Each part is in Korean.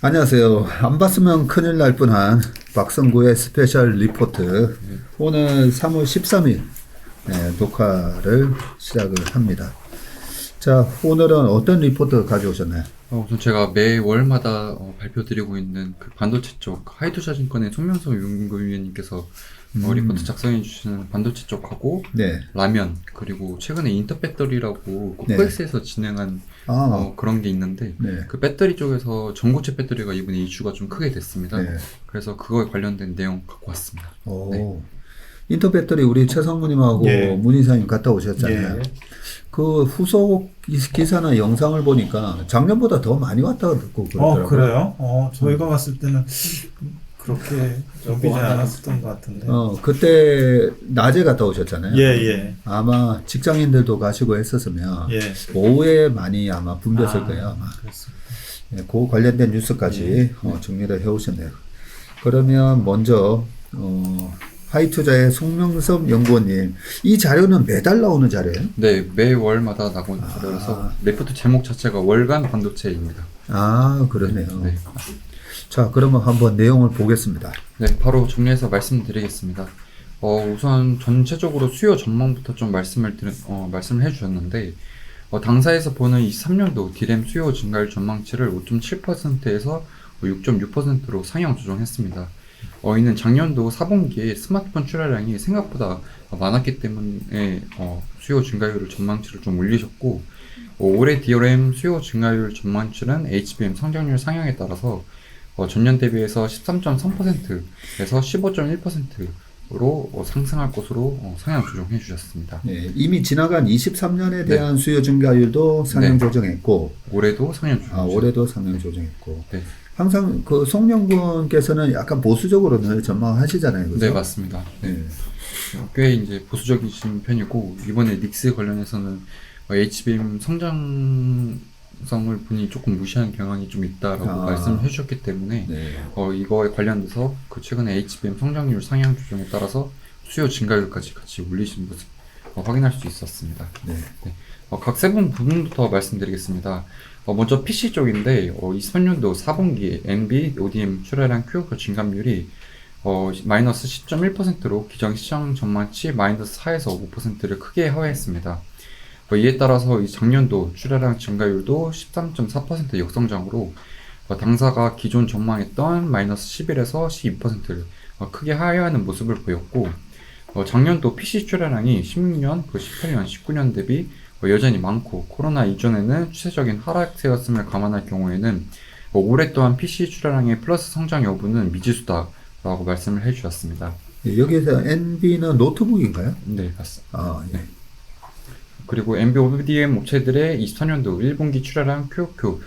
안녕하세요. 안 봤으면 큰일 날 뻔한 박성구의 스페셜 리포트. 오늘 3월 13일 녹화를 시작을 합니다. 자, 오늘은 어떤 리포트 가져오셨나요? 우선 제가 매월마다 발표드리고 있는 그 반도체 쪽 하이투자증권의 손명섭 연구위원님께서 리포트 작성해 주시는 반도체 쪽하고 네. 라면 그리고 최근에 인터배터리라고 네. 코엑스에서 진행한 그런 게 있는데 네. 그 배터리 쪽에서 전고체 배터리가 이번에 이슈가 좀 크게 됐습니다. 네. 그래서 그거에 관련된 내용 갖고 왔습니다. 오. 네. 인터배터리 우리 최성무님하고 예. 문 이사님 갔다 오셨잖아요. 예. 그 후속 기사나 영상을 보니까 작년보다 더 많이 왔다고 듣고 그러더라고요. 그래요? 저희가 갔을 때는 그렇게 붐비지 않았었던 것 같은데. 그때 낮에 갔다 오셨잖아요. 예. 아마 직장인들도 가시고 했었으면 예. 오후에 많이 아마 붐볐을 거예요. 아마. 그렇습니다. 예, 그 관련된 뉴스까지 정리를 해오셨네요. 그러면 먼저 하이투자의 송명섭 연구원님, 이 자료는 매달 나오는 자료예요? 네, 매월마다 나오는 자료라서 리포트 제목 자체가 월간 반도체입니다. 아, 그러네요. 네. 자, 그러면 한번 내용을 보겠습니다. 네, 바로 정리해서 말씀드리겠습니다. 우선 전체적으로 수요 전망부터 좀 말씀을 해주셨는데, 당사에서 보는 23년도 디램 수요 증가율 전망치를 5.7%에서 6.6%로 상향 조정했습니다. 이는 작년도 4분기에 스마트폰 출하량이 생각보다 많았기 때문에 수요 증가율을 전망치를 좀 올리셨고, 올해 DRAM 수요 증가율 전망치는 HBM 성장률 상향에 따라서 전년 대비해서 13.3%에서 15.1%로 상승할 것으로 상향 조정해 주셨습니다. 네, 이미 지나간 23년에 대한 수요 증가율도 상향 조정했고, 올해도 상향 조정. 올해도 상향 조정했고, 네. 항상 그 송영군께서는 약간 보수적으로 늘 전망하시잖아요, 그죠? 네, 맞습니다. 네. 꽤 이제 보수적이신 편이고, 이번에 닉스 관련해서는 HBM 성장성을 본인이 조금 무시한 경향이 좀 있다라고 말씀을 해주셨기 때문에, 이거에 관련돼서 그 최근에 HBM 성장률 상향 조정에 따라서 수요 증가율까지 같이 올리신 모습 확인할 수 있었습니다. 네. 각 세분 부분부터 말씀드리겠습니다. 먼저 PC 쪽인데 23년도 4분기 NB, ODM 출하량 QoQ 증감률이 마이너스 10.1%로 기존 시장 전망치 마이너스 4에서 5%를 크게 하회했습니다. 이에 따라서 이 작년도 출하량 증가율도 13.4% 역성장으로 당사가 기존 전망했던 마이너스 11에서 12%를 크게 하회하는 모습을 보였고, 작년도 PC 출하량이 16년, 18년, 19년 대비 여전히 많고 코로나 이전에는 추세적인 하락세였음을 감안할 경우에는 올해 또한 PC 출하량의 플러스 성장 여부는 미지수다라고 말씀을 해주셨습니다. 네, 여기에서 NB는 노트북인가요? 네, 맞습니다. 네. 그리고 NB ODM 업체들의 24년도 1분기 출하량 QoQ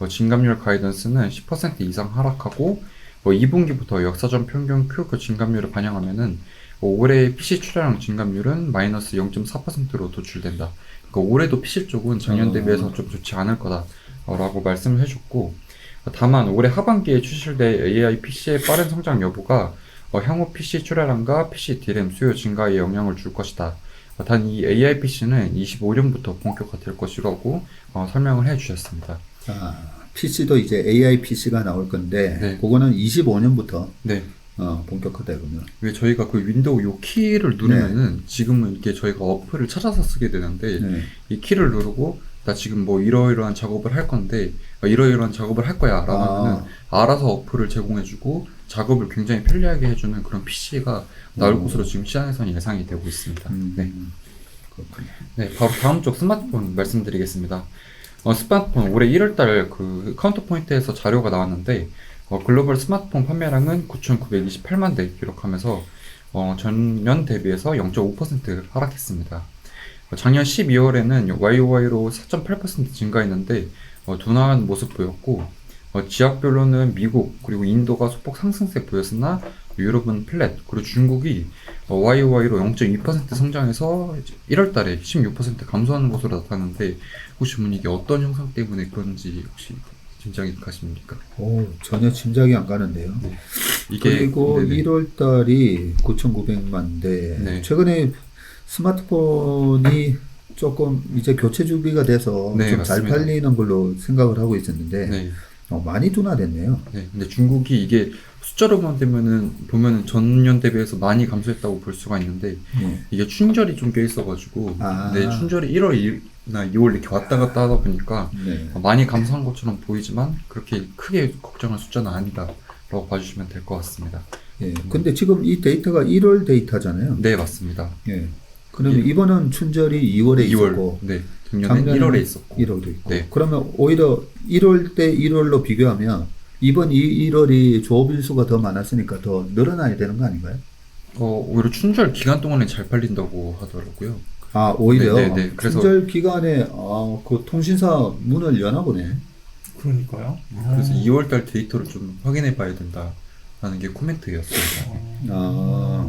증감률 가이던스는 10% 이상 하락하고 2분기부터 역사전 평균 QoQ 증감률을 반영하면은 올해 PC 출하량 증감률은 마이너스 0.4%로 도출된다. 올해도 PC 쪽은 작년 대비해서 좀 좋지 않을 거다라고 말씀을 해줬고, 다만 올해 하반기에 출시될 AI PC의 빠른 성장 여부가 향후 PC 출하량과 PC DRAM 수요 증가에 영향을 줄 것이다. 단 이 AI PC는 25년부터 본격화될 것이라고 설명을 해주셨습니다. PC도 이제 AI PC가 나올 건데, 그거는 25년부터 본격화되군요. 왜 저희가 그 윈도우 요 키를 누르면은 지금은 이게 저희가 어플을 찾아서 쓰게 되는데 이 키를 누르고 나 지금 뭐 이러이러한 작업을 할 건데 이러이러한 작업을 할 거야 라고 하면은 알아서 어플을 제공해주고 작업을 굉장히 편리하게 해주는 그런 PC가 나올 것으로 지금 시장에서는 예상이 되고 있습니다. 네, 바로 다음 쪽 스마트폰 말씀드리겠습니다. 스마트폰 올해 1월달 그 카운터포인트에서 자료가 나왔는데 글로벌 스마트폰 판매량은 9,928만 대 기록하면서 전년 대비해서 0.5% 하락했습니다. 작년 12월에는 YOY로 4.8% 증가했는데 둔화한 모습 보였고, 지역별로는 미국 그리고 인도가 소폭 상승세 보였으나 유럽은 플랫, 그리고 중국이 YOY로 0.2% 성장해서 1월달에 16% 감소하는 것으로 나타났는데, 혹시 이게 어떤 현상 때문에 그런지 혹시 짐작이 가십니까? 전혀 짐작이 안 가는데요. 그리고 1월 달이 9,900만 대. 최근에 스마트폰이 조금 이제 교체 주기가 돼서 좀 잘 팔리는 걸로 생각을 하고 있었는데, 많이 둔화됐네요. 네, 근데 중국이 이게 숫자로만 보면은 전년 대비해서 많이 감소했다고 볼 수가 있는데 네. 이게 춘절이 좀 껴있어가지고 아. 네, 춘절이 1월이나 2월 이렇게 왔다 갔다 하다 보니까 네. 많이 감소한 것처럼 보이지만 그렇게 크게 걱정할 숫자는 아니다라고 봐주시면 될 것 같습니다. 예. 근데 지금 이 데이터가 1월 데이터잖아요. 네, 맞습니다. 예. 그러면 예. 이번은 춘절이 2월에 2월, 있었고 네, 작년엔 작년에는 1월에 있었고 1월도 있고. 네. 그러면 오히려 1월 때 1월로 비교하면 이번 1월이 조업일수가 더 많았으니까 더 늘어나야 되는 거 아닌가요? 오히려 춘절 기간 동안에 잘 팔린다고 하더라고요. 아, 오히려 네, 네, 네. 그래서- 춘절 기간에 그 통신사 문을 여나 보네. 그러니까요. 그래서 2월달 데이터를 좀 확인해 봐야 된다라는 게 코멘트였습니다.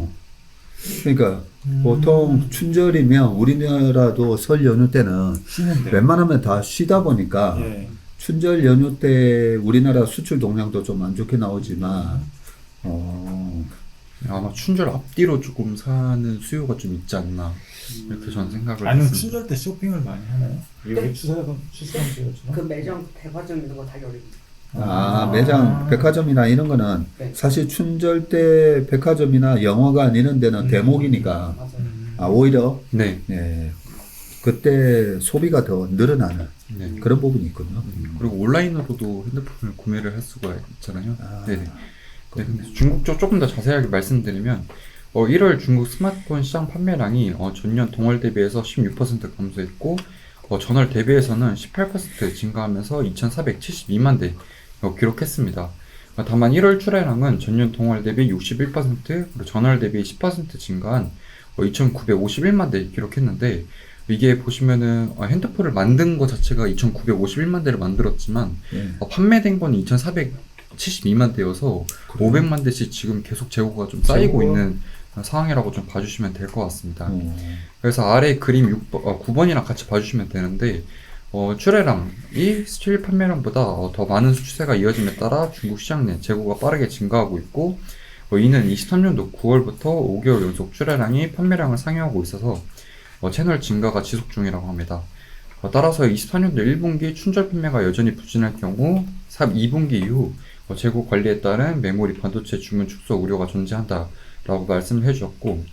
그러니까 보통 춘절이면 우리나라도 설 연휴 때는 쉬는데. 웬만하면 다 쉬다 보니까 예. 춘절 연휴 때 우리나라 수출 동향도 좀 안 좋게 나오지만 아마 춘절 앞뒤로 조금 사는 수요가 좀 있지 않나 이렇게 저는 생각을 아니면 했습니다. 춘절 때 쇼핑을 많이 하나요? 여기 추석이었잖아. 그 매장 백화점 이런 거 다 열립니다. 매장 백화점이나 이런 거는 네. 사실 춘절 때 백화점이나 영화관 이런 데는 대목이니까 맞아요. 오히려 네, 그때 소비가 더 늘어나는 네. 그런 부분이 있군요. 그리고 온라인으로도 핸드폰을 구매를 할 수가 있잖아요. 아. 네네. 네, 근데 중국 쪽 조금 더 자세하게 말씀드리면 1월 중국 스마트폰 시장 판매량이 전년 동월 대비해서 16% 감소했고 전월 대비해서는 18% 증가하면서 2,472만 대 기록했습니다. 다만 1월 출하량은 전년 동월 대비 61% 그리고 전월 대비 10% 증가한 2,951만 대 기록했는데 이게 보시면은 핸드폰을 만든 것 자체가 2,951만 대를 만들었지만 예. 판매된 건 2,472만 대여서 500만 대씩 지금 계속 재고가 좀 쌓이고 재고가? 있는 상황이라고 좀 봐주시면 될 것 같습니다. 어. 그래서 아래 그림 9번이랑 같이 봐주시면 되는데 출하량이 수출 판매량보다 더 많은 수출세가 이어짐에 따라 중국 시장 내 재고가 빠르게 증가하고 있고 이는 23년도 9월부터 5개월 연속 출하량이 판매량을 상회하고 있어서 채널 증가가 지속 중이라고 합니다. 따라서 24년도 1분기 춘절 판매가 여전히 부진할 경우 2분기 이후 재고 관리에 따른 메모리 반도체 주문 축소 우려가 존재한다라고 말씀을 해주었고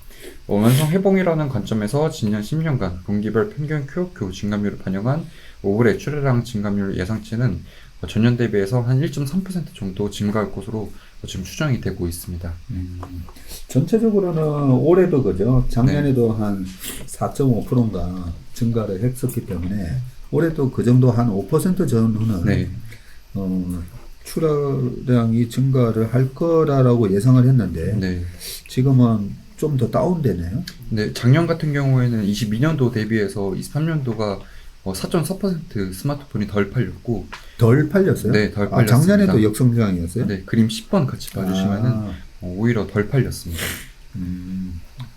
완성 회복이라는 관점에서 지난 10년간 분기별 평균 QoQ 증감률을 반영한 올해 출하량 증감률 예상치는 전년 대비해서 한 1.3% 정도 증가할 것으로 지금 추정이 되고 있습니다. 전체적으로는 올해도 그죠. 작년에도 한 4.5%인가 증가를 했었기 때문에 올해도 그 정도 한 5% 전후는 네. 출하량이 증가를 할 거라고 예상을 했는데 네. 지금은 좀 더 다운되네요. 네, 작년 같은 경우에는 22년도 대비해서 23년도가 4.4% 스마트폰이 덜 팔렸고, 덜 팔렸어요? 네, 덜 팔렸습니다. 작년에도 역성장이었어요? 네, 그림 10번 같이 봐주시면은 아, 오히려 덜 팔렸습니다.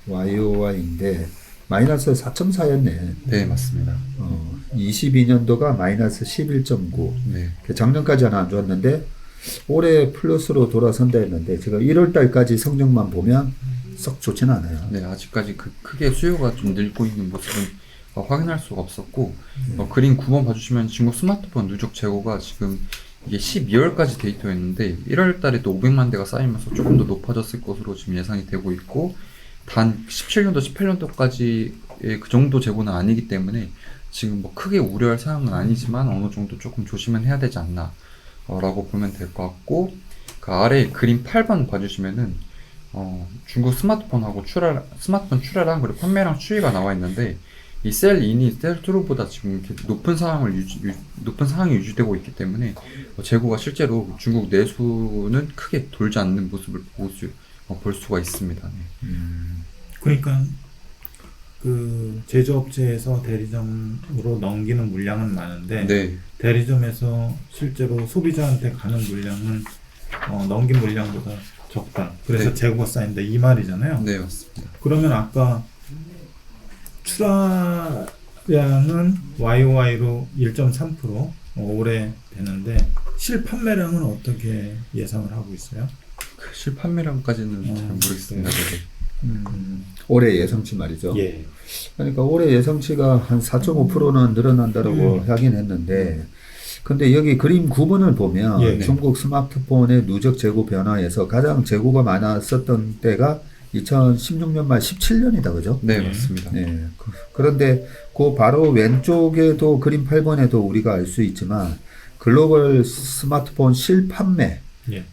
YOY인데 마이너스 4.4였네. 네, 맞습니다. 22년도가 마이너스 11.9. 네, 작년까지는 안 좋았는데 올해 플러스로 돌아선다 했는데 제가 1월 달까지 성적만 보면 썩 좋지는 않아요. 네, 아직까지 크게 수요가 좀 늘고 있는 모습은 확인할 수가 없었고, 그림 9번 봐주시면 중국 스마트폰 누적 재고가 지금 이게 12월까지 데이터였는데 1월 달에 또 500만 대가 쌓이면서 조금 더 높아졌을 것으로 지금 예상이 되고 있고, 단 17년도, 18년도까지의 그 정도 재고는 아니기 때문에 지금 뭐 크게 우려할 사항은 아니지만 어느 정도 조금 조심은 해야 되지 않나 라고 보면 될 것 같고, 그 아래 그림 8번 봐주시면은 중국 스마트폰하고 스마트폰 출하량 그리고 판매량 추이가 나와 있는데 이 셀인이 셀2보다 지금 이렇게 높은 상황이 유지되고 있기 때문에 재고가 실제로 중국 내수는 크게 돌지 않는 모습을 볼 수가 있습니다. 네. 그러니까 그 제조업체에서 대리점으로 넘기는 물량은 많은데 네, 대리점에서 실제로 소비자한테 가는 물량은 넘긴 물량보다 적다. 그래서 네. 재고가 쌓인다 이 말이잖아요. 네, 맞습니다. 그러면 아까 출하량은 YOY로 1.3% 올해 되는데 실판매량은 어떻게 예상을 하고 있어요? 그 실판매량까지는 잘 모르겠습니다. 네. 올해 예상치 말이죠. 예. 그러니까 올해 예상치가 한 4.5%는 늘어난다고 하긴 했는데 근데 여기 그림 9번을 보면 예, 네. 중국 스마트폰의 누적 재고 변화에서 가장 재고가 많았었던 때가 2016년 말 17년이다, 그죠? 네, 맞습니다. 네. 그런데 그 바로 왼쪽에도 그림 8번에도 우리가 알 수 있지만 글로벌 스마트폰 실판매가 예.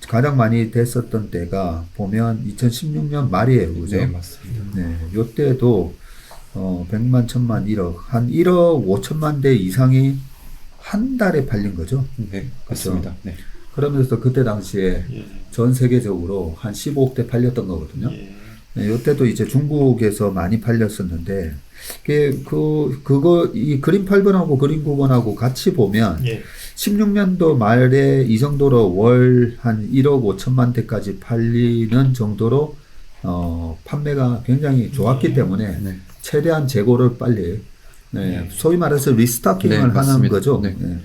가장 많이 됐었던 때가 보면 2016년 말이에요, 그죠? 네, 맞습니다. 네, 요때도 100만, 1000만, 1억, 한 1억 5천만 대 이상이 한 달에 팔린 거죠. 네, 맞습니다. 네. 그러면서 그때 당시에 예. 전 세계적으로 한 15억 대 팔렸던 거거든요. 예. 네, 요때도 이제 중국에서 많이 팔렸었는데, 이 그림 8번하고 그림 9번하고 같이 보면, 예. 16년도 말에 이 정도로 월 한 1억 5천만 대까지 팔리는 정도로, 판매가 굉장히 좋았기 때문에, 네. 최대한 재고를 빨리, 네, 소위 말해서 리스타킹을 네, 하는 맞습니다. 거죠. 네. 네.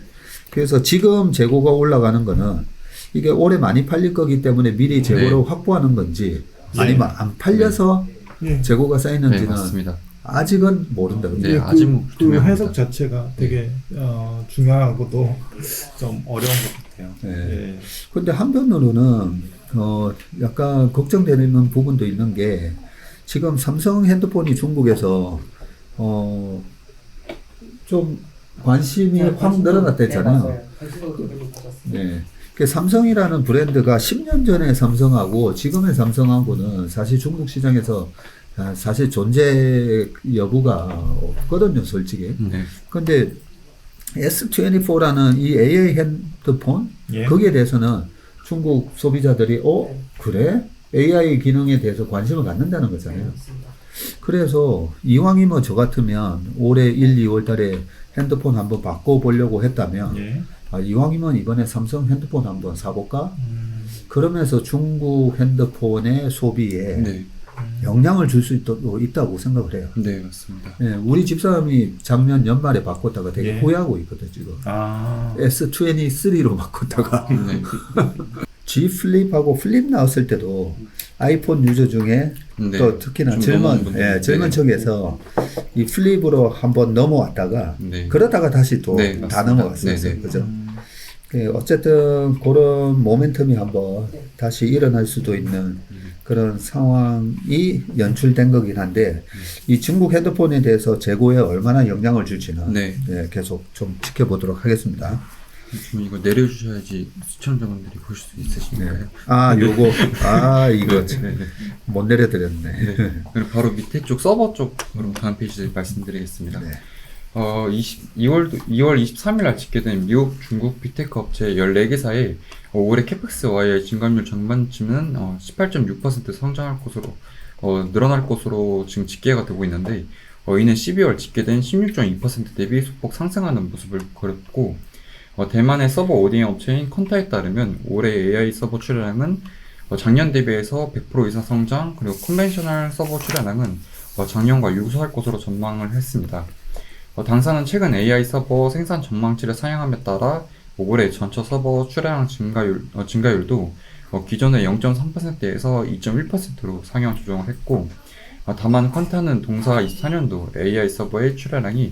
그래서 지금 재고가 올라가는 거는 이게 올해 많이 팔릴 거기 때문에 미리 재고를 네. 확보하는 건지 네. 아니면 안 팔려서 예. 재고가 네, 쌓이는지는 맞습니다. 아직은 모른다. 네, 예, 아직 그 분명합니다. 해석 자체가 되게 중요하고도 좀 어려운 것 같아요. 네. 예. 근데 한편으로는 약간 걱정되는 부분도 있는 게 지금 삼성 핸드폰이 중국에서 좀 관심이 확 늘어났댔잖아요. 네, 맞아요. 관심도 되게 높아졌어요. 네. 그 삼성이라는 브랜드가 10년 전에 삼성하고 지금의 삼성하고는 사실 중국 시장에서 사실 존재 여부가 없거든요, 솔직히. 네. 근데 S24라는 이 AI 핸드폰 예. 거기에 대해서는 중국 소비자들이 그래? AI 기능에 대해서 관심을 갖는다는 거잖아요. 맞습니다. 그래서 이왕이면 저 같으면 올해 1, 2월 달에 핸드폰 한번 바꿔보려고 했다면 예. 이왕이면 이번에 삼성 핸드폰 한번 사볼까? 그러면서 중국 핸드폰의 소비에 네. 영향을 줄 수 있다고 생각을 해요. 네, 맞습니다. 네, 우리 집사람이 작년 연말에 바꿨다가 되게 예. 후회하고 있거든, 지금. 아. S23로 바꿨다가. 네. G 플립하고 플립 나왔을 때도 아이폰 유저 중에 네. 또 특히나 좀 넘어온 분들. 젊은 네. 층에서 이 플립으로 한번 넘어왔다가 네. 그러다가 다시 또 네, 다 맞습니다. 넘어갔어요. 네, 네. 그죠? 어쨌든 그런 모멘텀이 한번 다시 일어날 수도 있는 그런 상황이 연출된 거긴 한데 이 중국 핸드폰에 대해서 재고에 얼마나 영향을 줄지는 네. 계속 좀 지켜보도록 하겠습니다. 좀 이거 내려주셔야지 시청자분들이 보실 수 있으시니까요. 이거 네, 네. 못 내려드렸네. 네. 그리고 바로 밑에 쪽 서버 쪽으로 다음 페이지 말씀드리겠습니다. 네. 2월 23일 날 집계된 미국, 중국 빅테크 업체 14개사의 올해 캐펙스와의 증감률 전반치는 18.6% 성장할 것으로 늘어날 것으로 지금 집계가 되고 있는데 이는 12월 집계된 16.2% 대비 소폭 상승하는 모습을 보였고 대만의 서버 오딩 업체인 컨타에 따르면 올해 AI 서버 출하량은 작년 대비해서 100% 이상 성장, 그리고 컨벤셔널 서버 출하량은 작년과 유사할 것으로 전망을 했습니다. 당사는 최근 AI 서버 생산 전망치를 상향함에 따라 올해 전체 서버 출하량 증가율도 기존의 0.3%에서 2.1%로 상향 조정을 했고, 다만 컨타는 동사 24년도 AI 서버의 출하량이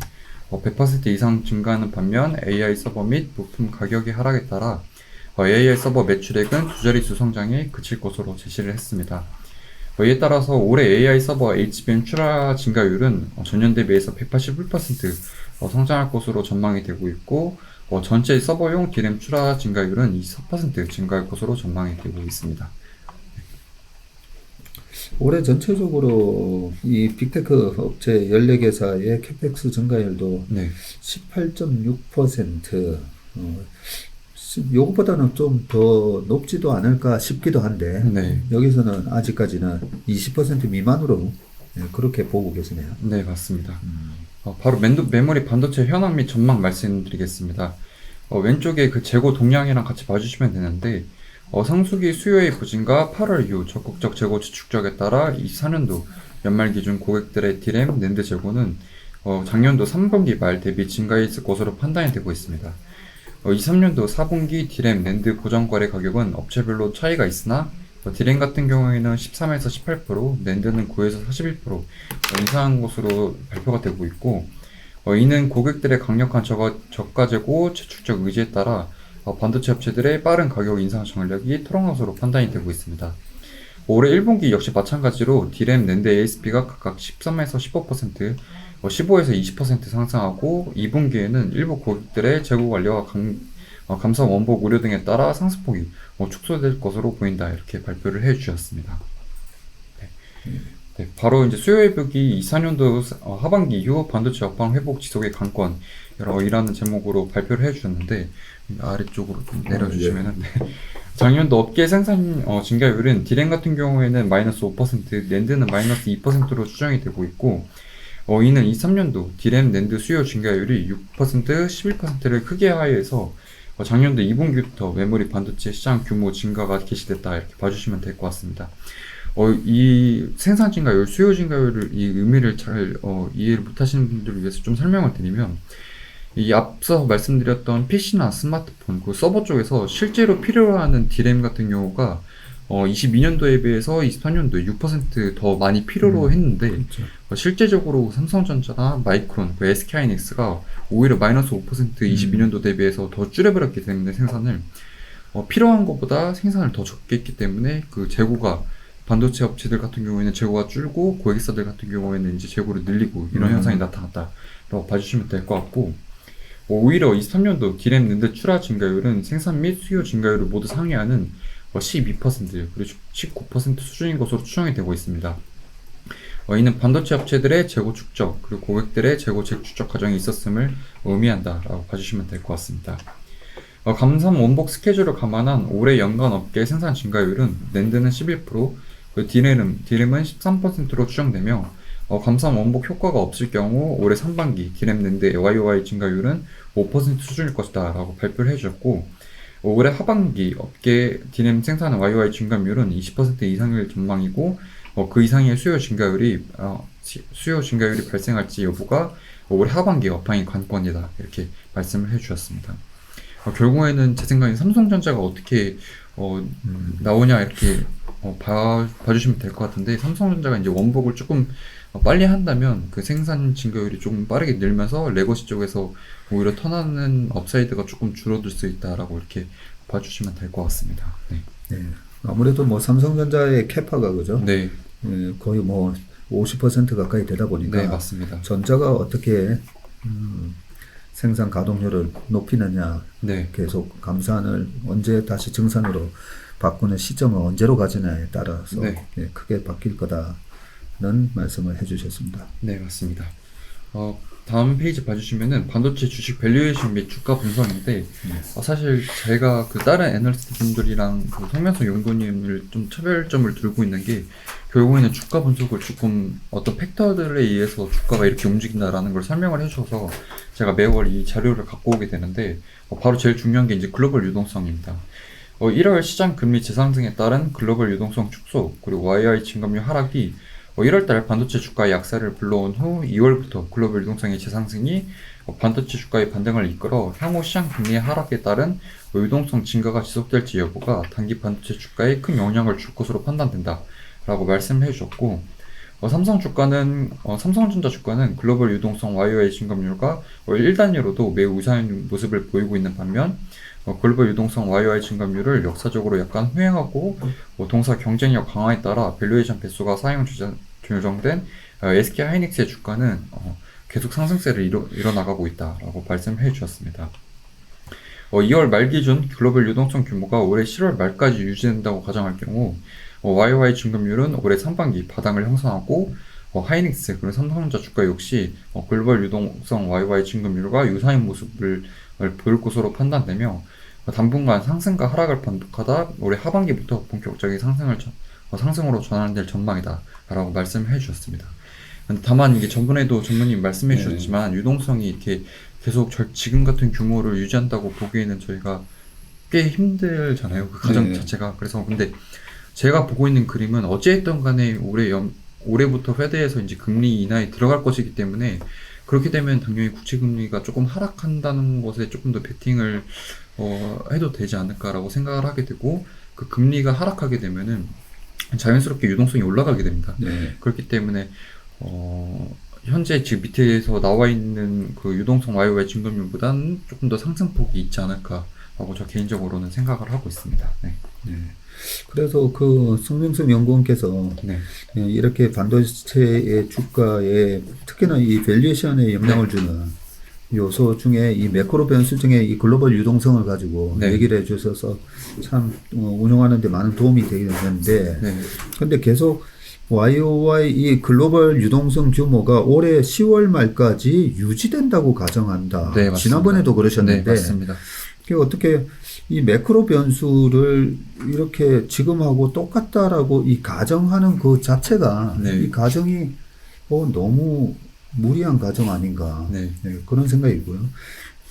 100% 이상 증가하는 반면 AI 서버 및 부품 가격의 하락에 따라 AI 서버 매출액은 두 자릿수 성장에 그칠 것으로 제시를 했습니다. 이에 따라서 올해 AI 서버 HBM 출하 증가율은 전년 대비해서 181% 성장할 것으로 전망이 되고 있고, 전체 서버용 DRAM 출하 증가율은 24% 증가할 것으로 전망이 되고 있습니다. 올해 전체적으로 이 빅테크 업체 14개사의 캐펙스 증가율도 네. 18.6%, 요것보다는 좀 더 높지도 않을까 싶기도 한데, 네. 여기서는 아직까지는 20% 미만으로 그렇게 보고 계시네요. 네, 맞습니다. 바로 메모리 반도체 현황 및 전망 말씀드리겠습니다. 왼쪽에 그 재고 동향이랑 같이 봐주시면 되는데, 성수기 수요의 부진과 8월 이후 적극적 재고 지축적에 따라 24년도 연말 기준 고객들의 DRAM, 낸드 재고는 작년도 3분기 말 대비 증가했을 것으로 판단이 되고 있습니다. 23년도 4분기 DRAM, 낸드 고정거래 가격은 업체별로 차이가 있으나 DRAM 같은 경우에는 13에서 18%, 낸드는 9에서 41% 인상한 것으로 발표가 되고 있고, 이는 고객들의 강력한 저가 재고 최출적 의지에 따라 반도체 업체들의 빠른 가격 인상 전략이 토론 요소로 판단이 되고 있습니다. 올해 1분기 역시 마찬가지로 D램, 낸드 ASP가 각각 13에서 15%, 15에서 20% 상승하고 2분기에는 일부 고객들의 재고 관리와 감사 원복 우려 등에 따라 상승폭이 축소될 것으로 보인다 이렇게 발표를 해주셨습니다. 네, 바로 이제 수요 회복이 24년도 하반기 이후 반도체 업황 회복 지속의 관건이라는 제목으로 발표를 해주셨는데 아래쪽으로 좀 내려주시면은 네. 작년도 업계 생산 증가율은 D램 같은 경우에는 마이너스 5%, 낸드는 마이너스 2%로 추정이 되고 있고 이는 23년도 D램, 낸드 수요 증가율이 6%, 11%를 크게 하회해서 작년도 2분기부터 메모리 반도체 시장 규모 증가가 개시됐다 이렇게 봐주시면 될 것 같습니다. 이 생산 증가율, 수요 증가율을 이 의미를 잘 이해를 못하시는 분들을 위해서 좀 설명을 드리면 이 앞서 말씀드렸던 PC나 스마트폰, 그 서버 쪽에서 실제로 필요로 하는 D램 같은 경우가 22년도에 비해서 24년도에 6% 많이 필요로 했는데 그렇죠. 실제적으로 삼성전자나 마이크론, 그 SK하이닉스가 오히려 마이너스 5% 22년도 대비해서 더 줄여버렸기 때문에 생산을 필요한 것보다 생산을 더 적게 했기 때문에 그 재고가 반도체 업체들 같은 경우에는 재고가 줄고 고객사들 같은 경우에는 이제 재고를 늘리고 이런 현상이 나타났다라고 봐주시면 될 것 같고 오히려 23년도 D램 낸드 출하 증가율은 생산 및 수요 증가율을 모두 상회하는 12% 그리고 19% 수준인 것으로 추정이 되고 있습니다. 이는 반도체 업체들의 재고 축적 그리고 고객들의 재고 재축적 과정이 있었음을 의미한다라고 봐주시면 될 것 같습니다. 감산 원복 스케줄을 감안한 올해 연간 업계 생산 증가율은 낸드는 11%, D램은 13%로 추정되며 감산 원복 효과가 없을 경우 올해 상반기 D램 낸드의 YOY 증가율은 5% 수준일 것이다 라고 발표를 해주셨고 올해 하반기 업계 D램 생산 YOY 증가율은 20% 이상일 전망이고 그 이상의 수요 증가율이 발생할지 여부가 올해 하반기 업황의 관건이다 이렇게 말씀을 해주셨습니다. 결국에는 제 생각엔 삼성전자가 어떻게 나오냐 이렇게 봐주시면 될 것 같은데 삼성전자가 이제 원복을 조금 빨리 한다면 그 생산 증가율이 조금 빠르게 늘면서 레거시 쪽에서 오히려 턴하는 업사이드가 조금 줄어들 수 있다라고 이렇게 봐주시면 될 것 같습니다. 네. 네. 아무래도 뭐 삼성전자의 캐파가 그죠? 네. 거의 뭐 50% 가까이 되다 보니까 네, 맞습니다. 전자가 어떻게 생산 가동률을 높이느냐, 네. 계속 감산을 언제 다시 정상으로 바꾸는 시점을 언제로 가지냐에 따라서 네. 크게 바뀔 거다는 말씀을 해주셨습니다. 네, 맞습니다. 다음 페이지 봐주시면은 반도체 주식 밸류에이션 및 주가 분석인데 사실 제가 그 다른 애널리스트 분들이랑 그 송면석 연구님을 좀 차별점을 두고 있는 게 결국에는 주가 분석을 조금 어떤 팩터들에 의해서 주가가 이렇게 움직인다라는 걸 설명을 해주셔서 제가 매월 이 자료를 갖고 오게 되는데 바로 제일 중요한 게 이제 글로벌 유동성입니다. 1월 시장 금리 재상승에 따른 글로벌 유동성 축소 그리고 YI 증감률 하락이 1월달 반도체 주가의 약세를 불러온 후 2월부터 글로벌 유동성의 재상승이 반도체 주가의 반등을 이끌어 향후 시장 금리의 하락에 따른 유동성 증가가 지속될지 여부가 단기 반도체 주가에 큰 영향을 줄 것으로 판단된다 라고 말씀해 주셨고 삼성전자 주가는 글로벌 유동성 YOY 증감률과 1단위로도 매우 우수한 모습을 보이고 있는 반면 글로벌 유동성 YOY 증감률을 역사적으로 약간 후행하고 동사 경쟁력 강화에 따라 밸류에이션 배수가 상향 조정된 SK하이닉스의 주가는 계속 상승세를 이뤄나가고 있다라고 말씀해 주셨습니다. 2월 말 기준 글로벌 유동성 규모가 올해 7월 말까지 유지된다고 가정할 경우 YOY 증감률은 올해 상반기 바닥을 형성하고 하이닉스 그리고 삼성전자 주가 역시 글로벌 유동성 YOY 증감률과 유사한 모습을 보일 것으로 판단되며 당분간 상승과 하락을 반복하다 올해 하반기부터 본격적인 상승으로 전환될 전망이다 라고 말씀해 주셨습니다. 다만 이게 저번에도 전문님 말씀해 주셨지만 유동성이 이렇게 계속 지금 같은 규모를 유지한다고 보기에는 저희가 꽤 힘들잖아요. 그 과정 자체가. 그래서 근데 제가 보고 있는 그림은 어찌됐든 간에 올해부터 페드에서 이제 금리 인하에 들어갈 것이기 때문에 그렇게 되면 당연히 국채금리가 조금 하락한다는 것에 조금 더 베팅을 해도 되지 않을까라고 생각을 하게 되고 그 금리가 하락하게 되면은 자연스럽게 유동성이 올라가게 됩니다. 네. 그렇기 때문에 현재 지금 밑에서 나와 있는 그 유동성 YY 증감률보다는 조금 더 상승폭이 있지 않을까라고 저 개인적으로는 생각을 하고 있습니다. 네. 네. 그래서 그 송명섭 연구원께서 네. 이렇게 반도체의 주가에 특히나 이 밸류에이션에 영향을 주는 요소 중에 이 매크로 변수 중에 이 글로벌 유동성을 가지고 네. 얘기를 해주셔서 참 운용하는 데 많은 도움이 되겠는데 네. 근데 계속 YOY 이 글로벌 유동성 규모가 올해 10월 말까지 유지된다고 가정한다. 네, 맞습니다. 지난번에도 그러셨는데 네, 맞습니다. 그게 어떻게 이 매크로 변수를 이렇게 지금하고 똑같다라고 이 가정하는 그 자체가 네. 이 가정이 너무 무리한 가정 아닌가 네. 그런 생각이고요.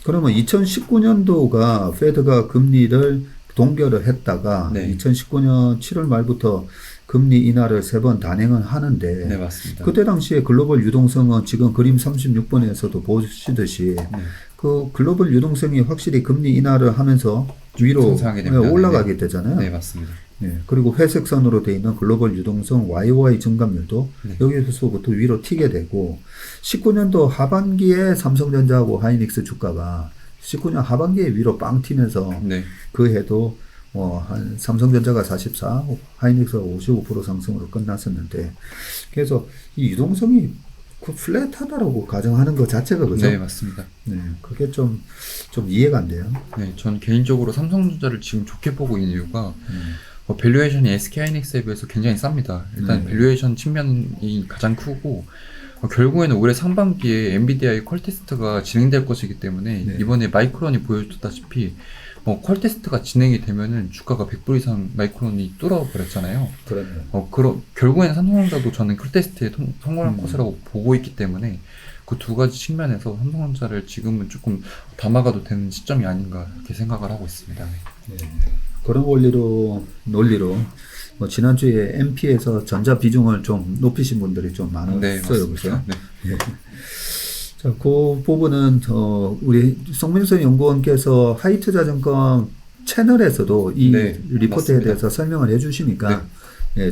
그러면 2019년도가 페드가 금리를 동결을 했다가 네. 2019년 7월 말부터 금리 인하를 3번 단행을 하는데 네, 맞습니다. 그때 당시에 글로벌 유동성은 지금 그림 36번에서도 보시듯이 네. 그 글로벌 유동성이 확실히 금리 인하를 하면서 위로 상승하게 됩니다. 올라가게 되잖아요. 네, 맞습니다. 네, 그리고 회색 선으로 되어 있는 글로벌 유동성 YOY 증감률도 네. 여기서부터 위로 튀게 되고 19년도 하반기에 삼성전자하고 하이닉스 주가가 19년 하반기에 위로 빵 튀면서 네. 그 해도 한 삼성전자가 44, 하이닉스가 55% 상승으로 끝났었는데 그래서 이 유동성이 그 플랫하다라고 가정하는 것 자체가 그죠? 네, 맞습니다. 네, 그게 좀 이해가 안 돼요. 네, 전 개인적으로 삼성전자를 지금 좋게 보고 있는 이유가 밸류에이션이 SK하이닉스에 비해서 굉장히 쌉니다. 일단 밸류에이션 측면이 가장 크고 결국에는 올해 상반기에 엔비디아의 퀄테스트가 진행될 것이기 때문에 네. 이번에 마이크론이 보여줬다시피 퀄테스트가 진행이 되면은 주가가 100불 이상 마이크론이 뚫어버렸잖아요. 그러네요. 결국에는 삼성전자도 저는 퀄테스트에 성공할 것이라고 보고 있기 때문에 그 두 가지 측면에서 삼성전자를 지금은 조금 담아가도 되는 시점이 아닌가 이렇게 생각을 하고 있습니다. 네. 네. 그런 논리로 지난주에 MP에서 전자 비중을 좀 높이신 분들이 좀 많았어요. 네, 그죠? 맞습니다. 네. 네. 자, 그 부분은 우리 송민수 연구원께서 하이투자증권 채널에서도 이 네, 리포트에 맞습니다. 대해서 설명을 해주시니까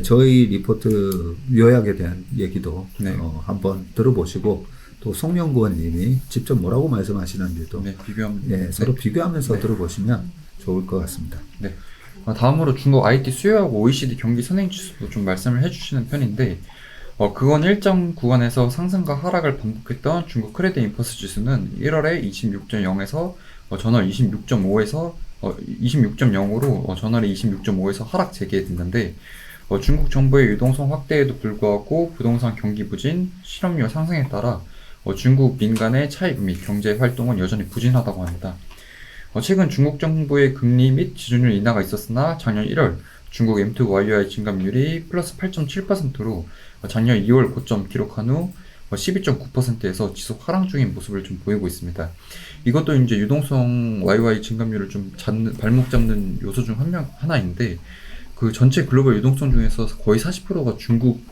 저희 리포트 요약에 대한 얘기도 네. 한번 들어보시고 또 송 연구원님이 직접 뭐라고 말씀하시는지도 네, 비교하면 서로 비교하면서 네. 들어보시면 좋을 것 같습니다. 네. 다음으로 중국 IT 수요하고 OECD 경기 선행 지수도 좀 말씀을 해주시는 편인데, 그건 일정 구간에서 상승과 하락을 반복했던 중국 크레딧 인퍼스 지수는 1월에 26.0에서 전월 26.5에서 26.0으로 전월에 26.5에서 하락 재개됐는데, 중국 정부의 유동성 확대에도 불구하고 부동산 경기 부진, 실업률 상승에 따라 중국 민간의 차입 및 경제 활동은 여전히 부진하다고 합니다. 최근 중국 정부의 금리 및 지준율 인하가 있었으나 작년 1월 중국 M2 YOY 증감률이 플러스 8.7%로 작년 2월 고점 기록한 후 12.9%에서 지속 하락 중인 모습을 좀 보이고 있습니다. 이것도 이제 유동성 YOY 증감률을 좀 발목 잡는 요소 중 하나인데 그 전체 글로벌 유동성 중에서 거의 40%가 중국의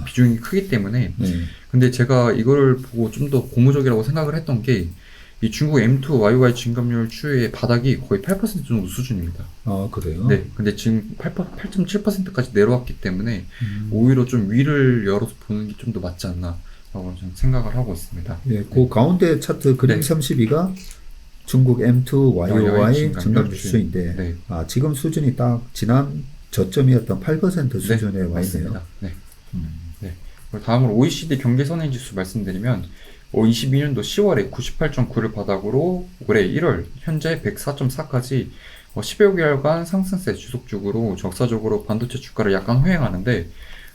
비중이 크기 때문에 근데 제가 이걸 보고 좀 더 고무적이라고 생각을 했던 게 이 중국 M2 YOY 증감률 추이의 바닥이 거의 8% 정도 수준입니다. 아, 그래요? 네. 근데 지금 8.7%까지 내려왔기 때문에 오히려 좀 위를 열어서 보는 게 좀 더 맞지 않나 라고 저는 생각을 하고 있습니다. 네, 그 가운데 차트 그림 32가 중국 M2 YOY 증감률 수준인데 네. 지금 수준이 딱 지난 저점이었던 8% 수준에 와 있네요. 맞습니다. 네. 네. 다음으로 OECD 경제 선행 지수 말씀드리면 22년도 10월에 98.9를 바닥으로 올해 1월 현재 104.4까지 10여 개월간 상승세 지속적으로 적사적으로 반도체 주가를 약간 호행하는데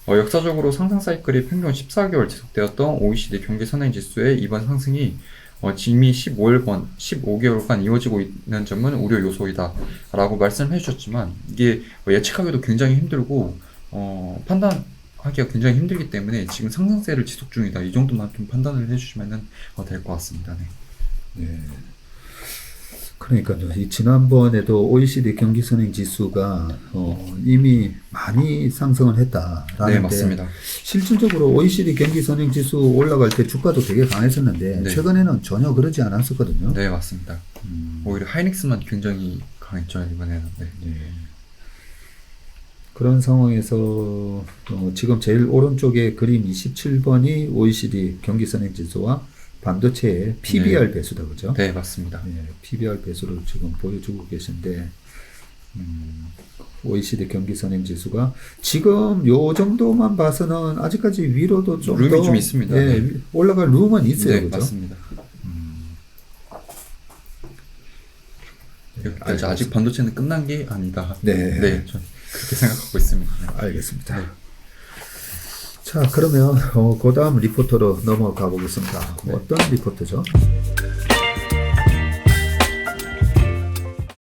역사적으로 상승 사이클이 평균 14개월 지속되었던 OECD 경제 선행 지수의 이번 상승이 이미 15개월간 이어지고 있는 점은 우려 요소이다 라고 말씀해 주셨지만 이게 예측하기도 굉장히 힘들고 판단하기가 굉장히 힘들기 때문에 지금 상승세를 지속 중이다 이 정도만 좀 판단을 해주시면 될 것 같습니다. 네. 네. 그러니까요. 이 지난번에도 OECD 경기 선행 지수가 이미 많이 상승을 했다라는데 네, 맞습니다. 실질적으로 OECD 경기 선행 지수 올라갈 때 주가도 되게 강했었는데 네. 최근에는 전혀 그러지 않았었거든요. 네, 맞습니다. 오히려 하이닉스만 굉장히 강했죠 이번에는. 네. 네. 그런 상황에서 지금 제일 오른쪽에 그림 27번이 OECD 경기 선행 지수와 반도체의 PBR 배수다, 그죠? 네, 맞습니다. 네, PBR 배수를 지금 보여주고 계신데, OECD 경기 선행 지수가 지금 요 정도만 봐서는 아직까지 위로도 좀 룸이 더, 좀 있습니다. 예, 네. 올라갈 룸은 있어요, 네, 그죠? 맞습니다. 알겠습니다. 아직 반도체는 끝난 게 아니다. 네. 네, 전 그렇게 생각하고 있습니다. 알겠습니다. 네. 자, 그러면 그 다음 리포터로 넘어가 보겠습니다. 네. 어떤 리포터죠?